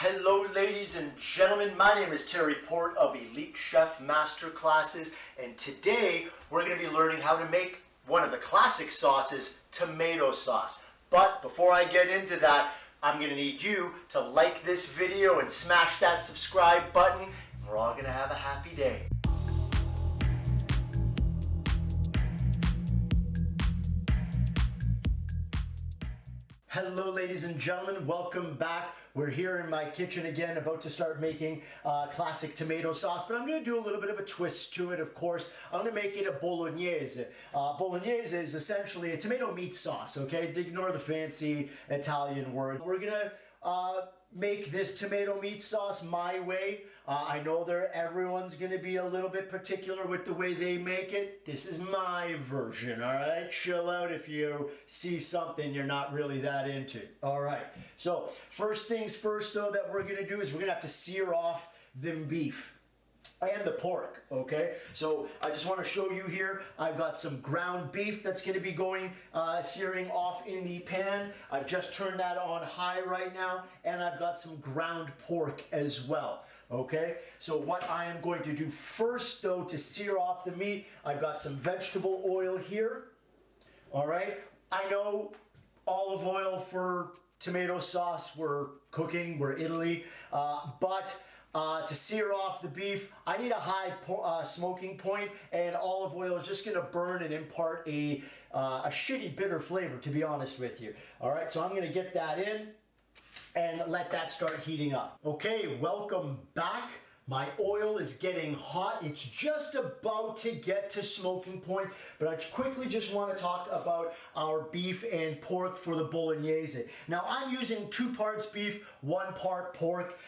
Hello ladies and gentlemen, my name is Terry Port of Elite Chef Masterclasses, and today we're going to be learning how to make one of the classic sauces, tomato sauce. But before I get into that, I'm going to need you to like this video and smash that subscribe button, and we're all going to have a happy day. Hello ladies and gentlemen, welcome back. We're here in my kitchen again, about to start making classic tomato sauce, but I'm going to do a little bit of a twist to it, of course. I'm going to make it a Bolognese. Bolognese is essentially a tomato meat sauce, okay? Ignore the fancy Italian word. We're going to make this tomato meat sauce my way. I know everyone's going to be a little bit particular with the way they make it. This is my version, all right? Chill out if you see something you're not really that into. All right, so first things first though that we're going to do is we're going to have to sear off the beef and the pork, okay? So I just want to show you here, I've got some ground beef that's going to be going searing off in the pan. I've just turned that on high right now, and I've got some ground pork as well, okay? So what I am going to do first though to sear off the meat, I've got some vegetable oil here, all right? I know olive oil for tomato sauce, we're cooking, we're Italy, but to sear off the beef, I need a high smoking point, and olive oil is just going to burn and impart a shitty bitter flavor, to be honest with you. All right, so I'm going to get that in and let that start heating up. Okay, welcome back. My oil is getting hot. It's just about to get to smoking point, but I quickly just want to talk about our beef and pork for the Bolognese. Now I'm using 2 parts beef, 1 part pork.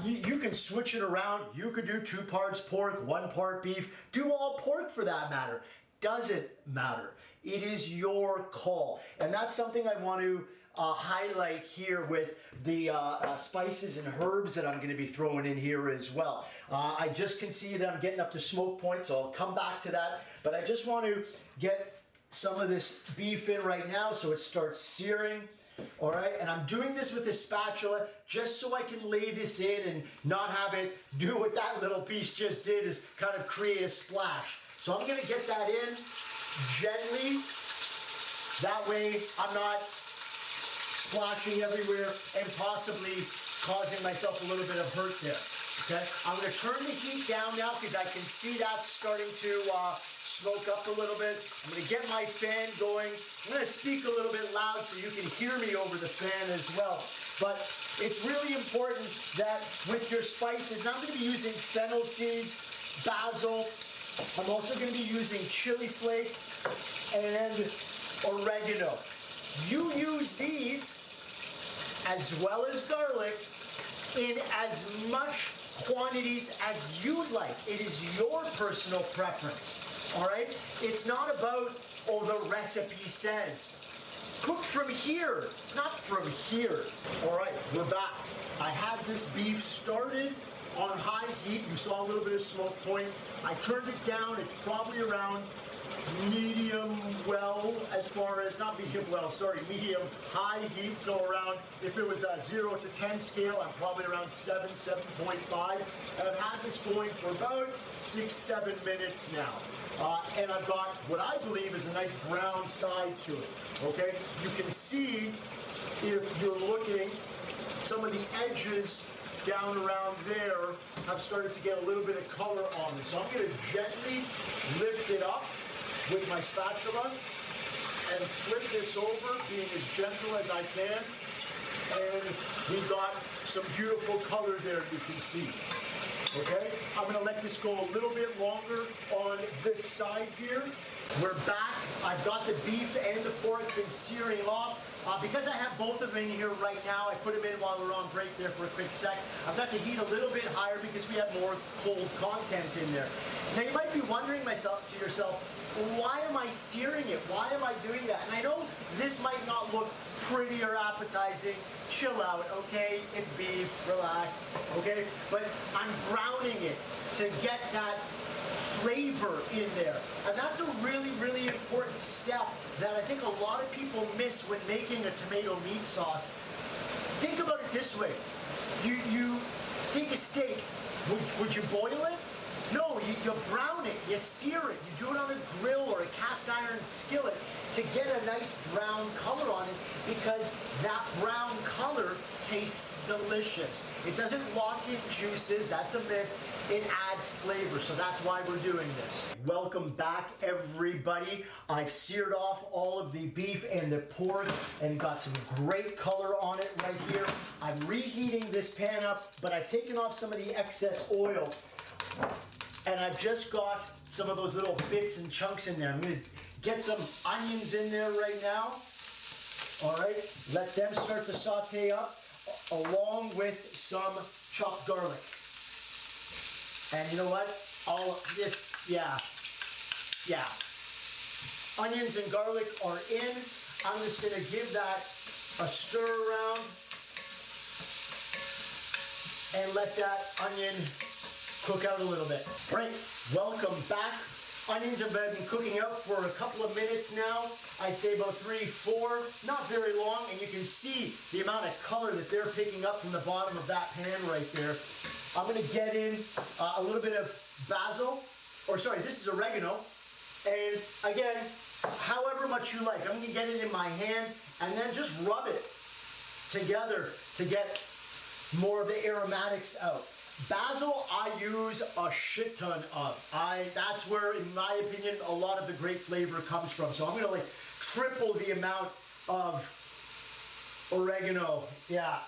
You can switch it around. You could do 2 parts pork, 1 part beef, do all pork for that matter. Doesn't matter. It is your call. And that's something I want to highlight here with the spices and herbs that I'm going to be throwing in here as well. I just can see that I'm getting up to smoke point, so I'll come back to that. But I just want to get some of this beef in right now so it starts searing. All right, and I'm doing this with a spatula just so I can lay this in and not have it do what that little piece just did, is kind of create a splash. So I'm going to get that in gently. That way I'm not splashing everywhere and possibly causing myself a little bit of hurt there, okay? I'm going to turn the heat down now because I can see that starting to smoke up a little bit. I'm going to get my fan going. I'm going to speak a little bit loud so you can hear me over the fan as well. But it's really important that with your spices, now I'm going to be using fennel seeds, basil. I'm also going to be using chili flake and oregano. You use these as well as garlic in as much quantities as you like. It is your personal preference, all right? It's not about, oh, the recipe says. Cook from here, not from here. All right, we're back. I have this beef started on high heat. You saw a little bit of smoke point. I turned it down. It's probably around medium well, as far as, not medium well, sorry, medium high heat. So around, if it was a 0 to 10 scale, I'm probably around 7.5. And I've had this going for about 6-7 minutes now. And I've got what I believe is a nice brown side to it, okay? You can see, if you're looking, some of the edges down around there have started to get a little bit of color on this. So I'm going to gently lift it up with my spatula and flip this over, being as gentle as I can. And we've got some beautiful color there, you can see. Okay, I'm going to let this go a little bit longer on this side here. We're back. I've got the beef and the pork been searing off. Because I have both of them in here right now, I put them in while we're on break there for a quick sec. I've got the heat a little bit higher because we have more cold content in there. Now you might be wondering to yourself, why am I searing it? Why am I doing that? And I know this might not look pretty or appetizing. Chill out, okay? It's beef, relax, okay? But I'm browning it to get that flavor in there. And that's a really, really important step that I think a lot of people miss when making a tomato meat sauce. Think about it this way. You take a steak, would you boil it? No, you brown it, you sear it, you do it on a grill or a cast iron skillet to get a nice brown color on it, because that brown color tastes delicious. It doesn't lock in juices, that's a myth. It adds flavor, so that's why we're doing this. Welcome back, everybody. I've seared off all of the beef and the pork and got some great color on it right here. I'm reheating this pan up, but I've taken off some of the excess oil, and I've just got some of those little bits and chunks in there. I'm gonna get some onions in there right now. All right, let them start to saute up along with some chopped garlic. And you know what? Onions and garlic are in. I'm just gonna give that a stir around and let that onion cook out a little bit. All right, welcome back. Onions have been cooking up for a couple of minutes now. I'd say about 3, 4, not very long, and you can see the amount of color that they're picking up from the bottom of that pan right there. I'm gonna get in a little bit of basil, this is oregano, and again, however much you like. I'm gonna get it in my hand and then just rub it together to get more of the aromatics out. Basil, I use a shit ton of. That's where, in my opinion, a lot of the great flavor comes from. So I'm gonna like triple the amount of oregano. Yeah,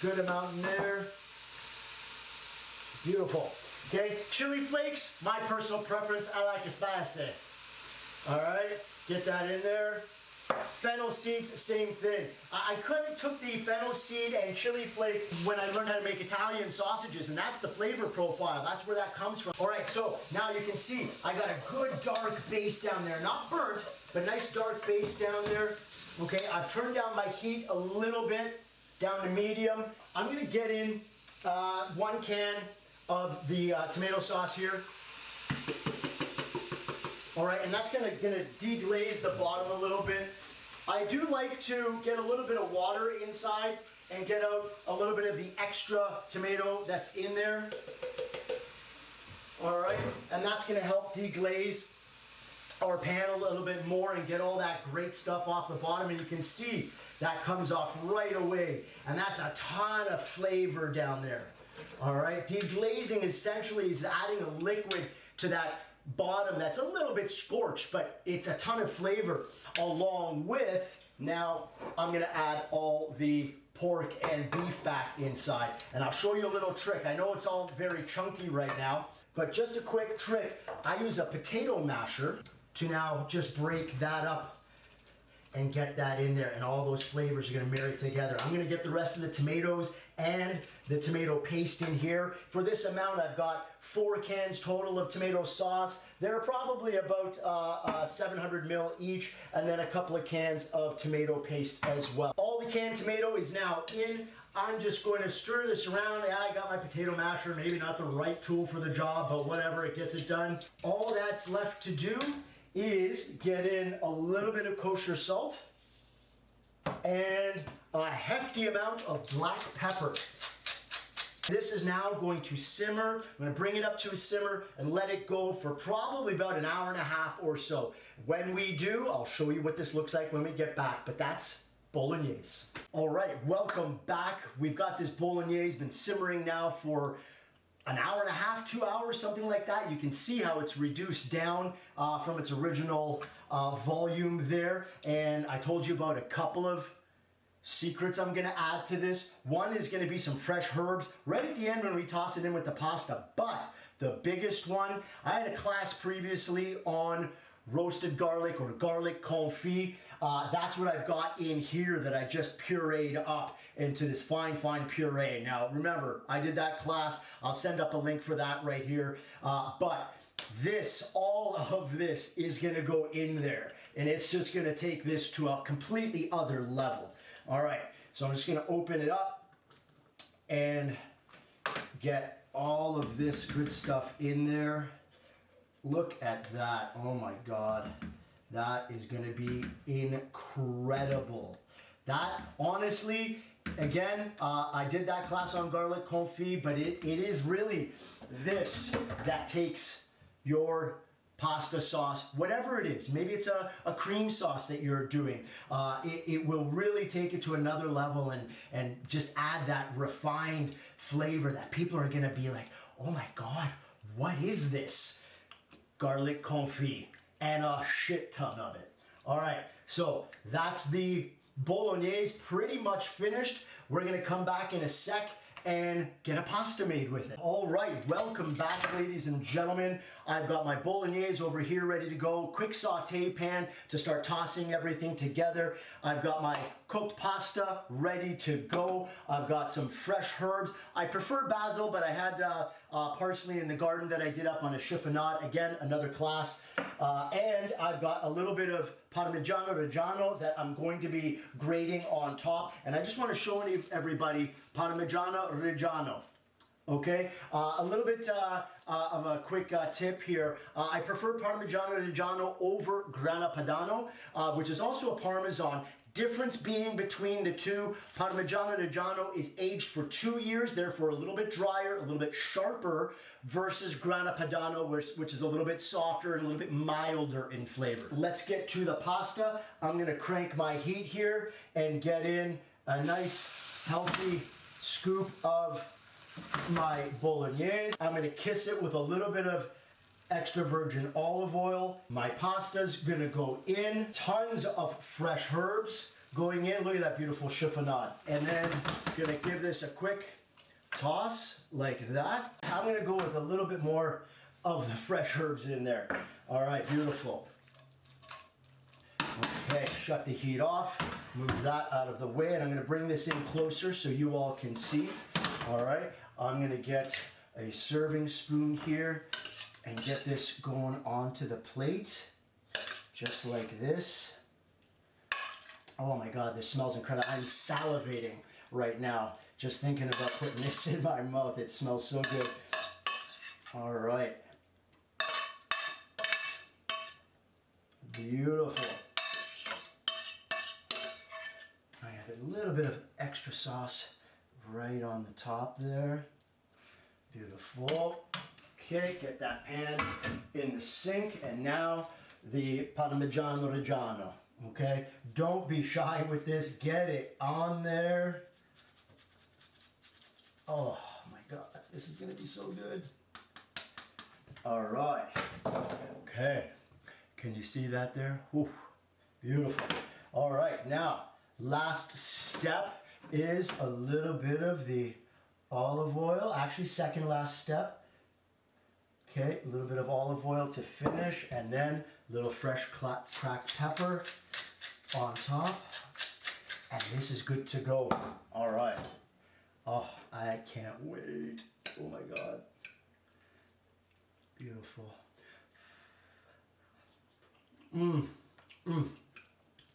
good amount in there. Beautiful. Okay, chili flakes, my personal preference, I like it spicy. All right, get that in there. Fennel seeds, same thing. I took the fennel seed and chili flake when I learned how to make Italian sausages, and that's the flavor profile. That's where that comes from. All right, so now you can see I got a good dark base down there. Not burnt, but nice dark base down there. Okay, I've turned down my heat a little bit, down to medium. I'm gonna get in 1 can of the tomato sauce here. All right, and that's gonna deglaze the bottom a little bit. I do like to get a little bit of water inside and get out a little bit of the extra tomato that's in there. All right, and that's gonna help deglaze our pan a little bit more and get all that great stuff off the bottom. And you can see that comes off right away. And that's a ton of flavor down there. All right, deglazing essentially is adding a liquid to that bottom that's a little bit scorched, but it's a ton of flavor, along with, now I'm gonna add all the pork and beef back inside. And I'll show you a little trick. I know it's all very chunky right now, but just a quick trick. I use a potato masher to now just break that up and get that in there, and all those flavors are gonna marry together. I'm gonna get the rest of the tomatoes and the tomato paste in here. For this amount, I've got 4 cans total of tomato sauce. They're probably about 700 ml each, and then a couple of cans of tomato paste as well. All the canned tomato is now in. I'm just going to stir this around. Yeah, I got my potato masher, maybe not the right tool for the job, but whatever, it gets it done. All that's left to do is get in a little bit of kosher salt and a hefty amount of black pepper. This is now going to simmer. I'm going to bring it up to a simmer and let it go for probably about an hour and a half or so. When we do, I'll show you what this looks like when we get back, but that's Bolognese. All right, welcome back. We've got this Bolognese been simmering now for an hour and a half, 2 hours, something like that. You can see how it's reduced down from its original volume there. And I told you about a couple of secrets I'm gonna add to this. One is gonna be some fresh herbs right at the end when we toss it in with the pasta. But the biggest one, I had a class previously on roasted garlic or garlic confit. That's what I've got in here that I just pureed up into this fine puree. Now remember, I did that class. I'll send up a link for that right here. But all of this is gonna go in there, and it's just gonna take this to a completely other level. All right, so I'm just gonna open it up and get all of this good stuff in there. Look at that, oh my God. That is gonna be incredible. That, honestly, Again, I did that class on garlic confit, but it is really this that takes your pasta sauce, whatever it is. Maybe it's a cream sauce that you're doing. It will really take it to another level and just add that refined flavor that people are gonna be like, oh my God, what is this? Garlic confit, and a shit ton of it. All right, so that's the Bolognese pretty much finished. We're gonna come back in a sec and get a pasta made with it. All right, welcome back, ladies and gentlemen. I've got my Bolognese over here ready to go. Quick saute pan to start tossing everything together. I've got my cooked pasta ready to go. I've got some fresh herbs. I prefer basil, but I had parsley in the garden that I did up on a chiffonade. Again, another class. And I've got a little bit of Parmesan Reggiano that I'm going to be grating on top. And I just want to show everybody Parmesan Reggiano. Okay, a little bit of a quick tip here. I prefer Parmesan Reggiano over Grana Padano, which is also a Parmesan. Difference being between the two, Parmesan Reggiano is aged for 2 years, therefore a little bit drier, a little bit sharper, versus Grana Padano, which is a little bit softer and a little bit milder in flavor. Let's get to the pasta. I'm gonna crank my heat here and get in a nice, healthy scoop of my Bolognese. I'm gonna kiss it with a little bit of extra virgin olive oil. My pasta's gonna go in. Tons of fresh herbs going in. Look at that beautiful chiffonade. And then gonna give this a quick toss like that. I'm gonna go with a little bit more of the fresh herbs in there. All right, beautiful. Okay, shut the heat off. Move that out of the way, and I'm gonna bring this in closer so you all can see. All right, I'm gonna get a serving spoon here and get this going onto the plate, just like this. Oh my God, this smells incredible. I'm salivating right now, just thinking about putting this in my mouth. It smells so good. All right. Beautiful. I have a little bit of extra sauce right on the top there. Beautiful. Okay, get that pan in the sink, and now the Parmesan Reggiano. Okay, don't be shy with this. Get it on there. Oh my God, this is gonna be so good. All right. Okay, can you see that there? Whew. Beautiful. All right, now last step is a little bit of the olive oil. Actually, second last step. Okay, a little bit of olive oil to finish, and then a little fresh cracked pepper on top. And this is good to go. All right. Oh, I can't wait. Oh my God. Beautiful.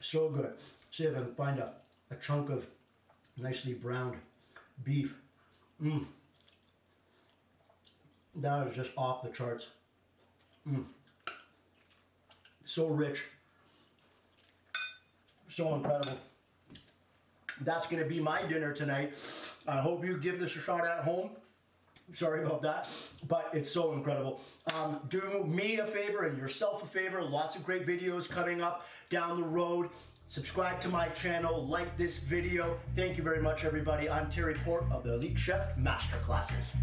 So good. See if I can find a chunk of nicely browned beef. That is just off the charts. So rich. So incredible. That's going to be my dinner tonight. I hope you give this a shot at home. Sorry about that, but it's so incredible. Do me a favor and yourself a favor. Lots of great videos coming up down the road. Subscribe to my channel, like this video. Thank you very much, everybody. I'm Terry Port of the Elite Chef Masterclasses.